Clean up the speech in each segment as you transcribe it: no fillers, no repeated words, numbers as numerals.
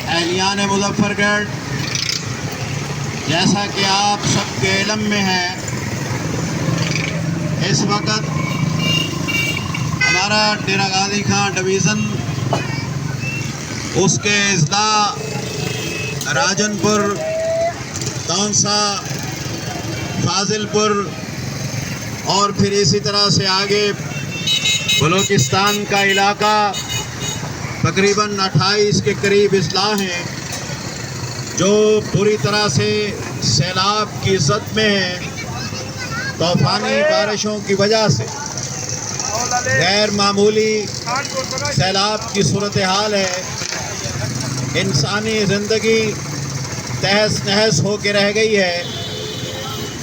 اہلیان مظفر گڑھ، جیسا کہ آپ سب کے علم میں ہے، اس وقت ہمارا ڈیرہ غازی خان ڈویژن اس کے اضلاع راجن پور، تونسا، فاضل پور اور پھر اسی طرح سے آگے بلوچستان کا علاقہ تقریباً 28 کے قریب اضلاع ہیں جو پوری طرح سے سیلاب کی زد میں ہیں۔ طوفانی بارشوں کی وجہ سے غیر معمولی سیلاب کی صورتحال ہے۔ انسانی زندگی تہس نہس ہو کے رہ گئی ہے۔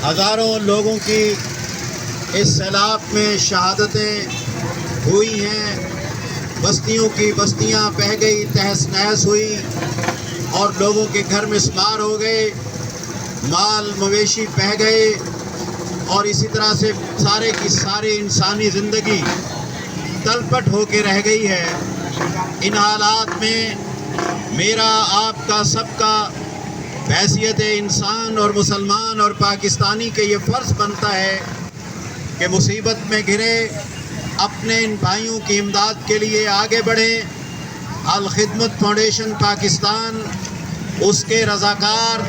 ہزاروں لوگوں کی اس سیلاب میں شہادتیں ہوئی ہیں۔ بستیوں کی بستیاں بہہ گئی، تہس نہس ہوئی اور لوگوں کے گھر مسمار ہو گئے، مال مویشی بہہ گئے اور اسی طرح سے سارے کی ساری انسانی زندگی تلپٹ ہو کے رہ گئی ہے۔ ان حالات میں میرا، آپ کا، سب کا بحیثیت انسان اور مسلمان اور پاکستانی کے یہ فرض بنتا ہے کہ مصیبت میں گھرے اپنے ان بھائیوں کی امداد کے لیے آگے بڑھیں۔ الخدمت فاؤنڈیشن پاکستان، اس کے رضاکار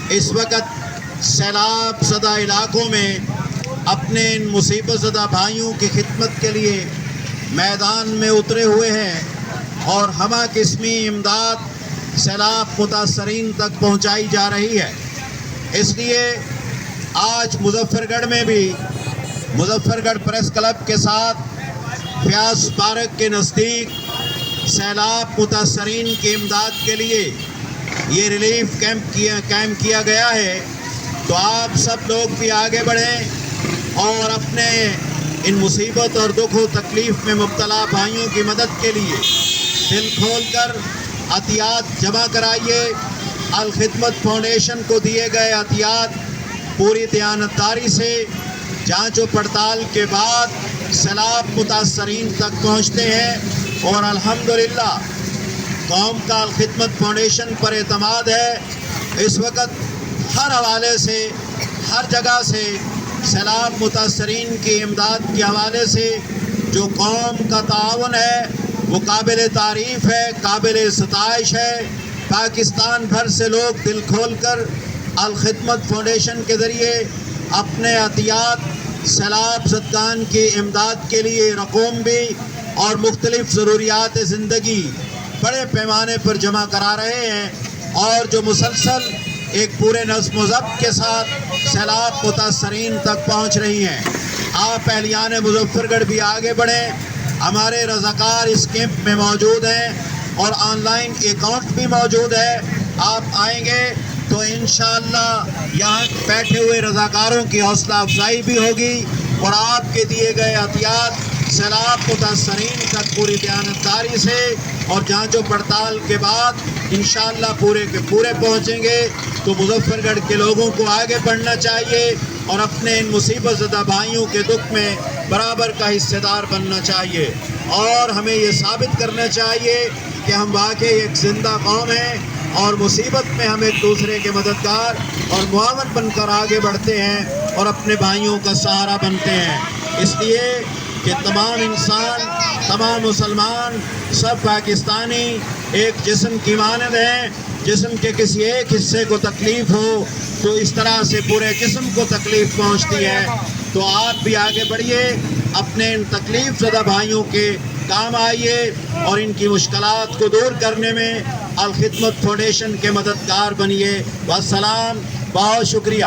اس وقت سیلاب زدہ علاقوں میں اپنے ان مصیبت زدہ بھائیوں کی خدمت کے لیے میدان میں اترے ہوئے ہیں اور ہمہ قسمی امداد سیلاب متاثرین تک پہنچائی جا رہی ہے۔ اس لیے آج مظفر گڑھ میں بھی مظفر گڑھ پریس کلب کے ساتھ فیاض پارک کے نزدیک سیلاب متاثرین کی امداد کے لیے یہ ریلیف کیمپ کیا گیا ہے۔ تو آپ سب لوگ بھی آگے بڑھیں اور اپنے ان مصیبت اور دکھ و تکلیف میں مبتلا بھائیوں کی مدد کے لیے دل کھول کر عطیات جمع کرائیے۔ الخدمت فاؤنڈیشن کو دیے گئے عطیات پوری دیانتداری سے جانچ و پڑتال کے بعد سیلاب متاثرین تک پہنچتے ہیں اور الحمدللہ قوم کا الخدمت فاؤنڈیشن پر اعتماد ہے۔ اس وقت ہر حوالے سے، ہر جگہ سے سیلاب متاثرین کی امداد کے حوالے سے جو قوم کا تعاون ہے وہ قابل تعریف ہے، قابل ستائش ہے۔ پاکستان بھر سے لوگ دل کھول کر الخدمت فاؤنڈیشن کے ذریعے اپنے عطیات سیلاب زدگان کی امداد کے لیے رقوم بھی اور مختلف ضروریات زندگی بڑے پیمانے پر جمع کرا رہے ہیں اور جو مسلسل ایک پورے نظم و ضبط کے ساتھ سیلاب متاثرین تک پہنچ رہی ہیں۔ آپ اہلیان مظفر گڑھ بھی آگے بڑھیں۔ ہمارے رضاکار اس کیمپ میں موجود ہیں اور آن لائن اکاؤنٹ بھی موجود ہے۔ آپ آئیں گے تو انشاءاللہ یہاں بیٹھے ہوئے رضاکاروں کی حوصلہ افزائی بھی ہوگی اور آپ کے دیے گئے عطیات سیلاب متاثرین تک پوری دیانتداری سے اور جانچ و پڑتال کے بعد انشاءاللہ پورے کے پورے پہنچیں گے۔ تو مظفر گڑھ کے لوگوں کو آگے بڑھنا چاہیے اور اپنے ان مصیبت زدہ بھائیوں کے دکھ میں برابر کا حصہ دار بننا چاہیے اور ہمیں یہ ثابت کرنا چاہیے کہ ہم واقعی ایک زندہ قوم ہیں اور مصیبت میں ہم ایک دوسرے کے مددگار اور معاون بن کر آگے بڑھتے ہیں اور اپنے بھائیوں کا سہارا بنتے ہیں۔ اس لیے کہ تمام انسان، تمام مسلمان، سب پاکستانی ایک جسم کی مانند ہیں۔ جسم کے کسی ایک حصے کو تکلیف ہو تو اس طرح سے پورے جسم کو تکلیف پہنچتی ہے۔ تو آپ بھی آگے بڑھیے، اپنے ان تکلیف زدہ بھائیوں کے کام آئیے اور ان کی مشکلات کو دور کرنے میں الخدمت فاؤنڈیشن کے مددگار بنیے۔ والسلام، بہت شکریہ۔